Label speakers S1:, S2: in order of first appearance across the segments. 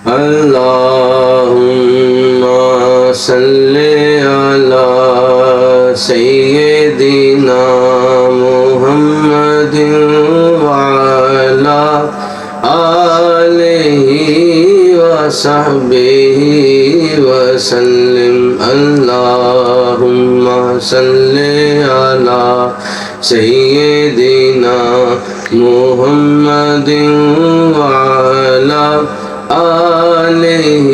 S1: اللهم صل على سيدنا محمد وعلى آله وصحبه وسلم اللهم صل على سيدنا محمد وعلى آله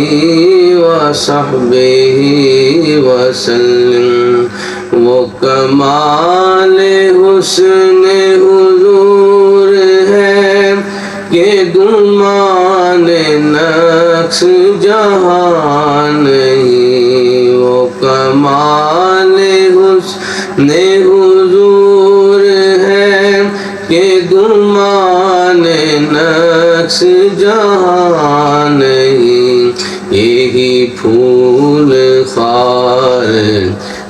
S1: وصحبه وسلم وہ کمال حسن حضور ہے کہ گمان نقص جہاں نہیں وہ کمال حسن حضور ہے کہ گمان نقص جہاں نہیں یہی پھول خار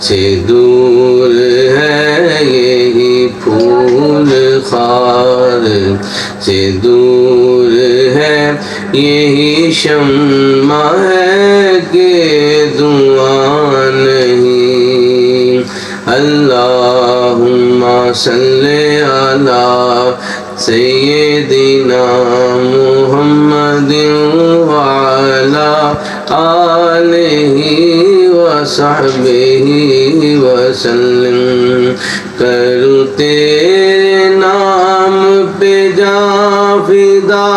S1: سے دور ہے یہی پھول خار سے دور ہے یہی شمع ہے کہ دعا نہیں اللہم صلی علی سیدنا محمد وعلی آلہ وصحبہ وسلم کروں تیرے نام پہ جاں فدا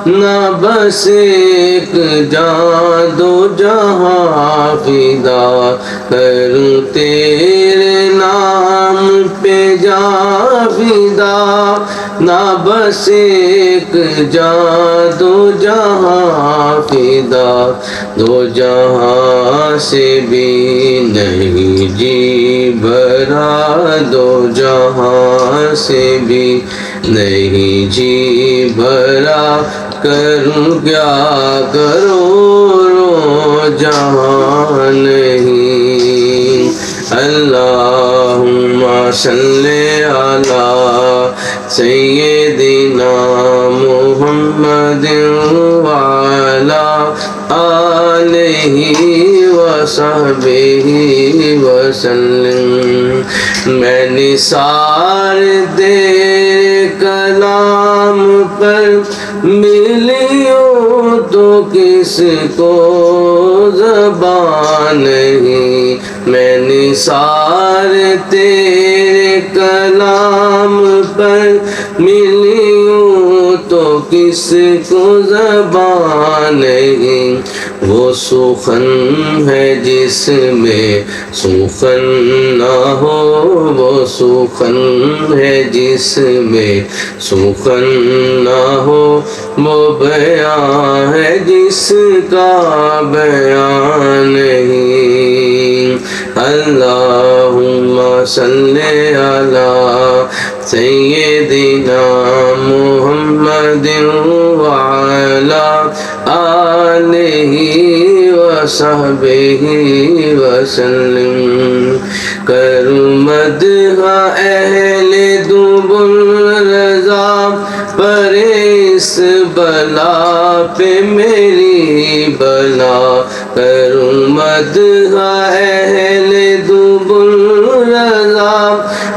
S1: نہ بس ایک جاں دو جہاں فدا کروں تیرے نام پہ جاں فدا نہ بس ایک جاں دو جہاں فدا دو جہاں سے بھی نہیں جی بھرا دو جہاں سے بھی نہیں جی بھرا کروں کیا کروڑوں جہاں نہیں اللہم صلی علی سیدنا محمد وعلی آلہ وصحبہ وسلم میں نثار تیرے کلام پر ملیوں تو کس کو زبان نہیں میں نثار تیرے کلام پر ملیوں تو کس کو زبان نہیں وہ سخن ہے جس میں سخن نہ ہو وہ سخن ہے جس میں سخن نہ ہو وہ بیان ہے جس کا بیان نہیں اللہم صلی علی سیدنا محمد وعلی آلہ وصحبہ وسلم کروں مدح اہل دوبل رضا پر اس بلا پہ میری بلا کروں مدح اہل دوبل رضا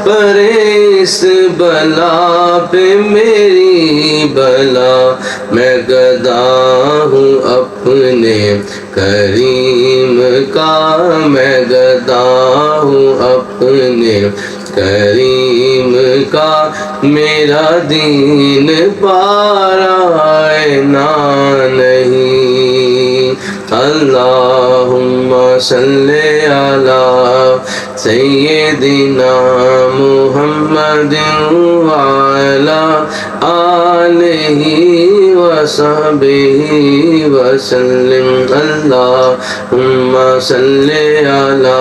S1: پر اس بلا پہ میری بلا میں گدا ہوں اپنے کریم کا میں گدا ہوں اپنے کریم کا میرا دین پارائنا نہیں اللہم صلی علی سیدنا محمد وعلی آلہ وصحبہ وسلم اللہم صلی علی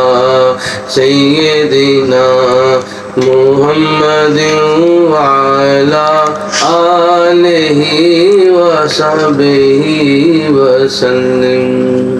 S1: سیدنا محمد وعلی آلہ وصحبہ وسلم.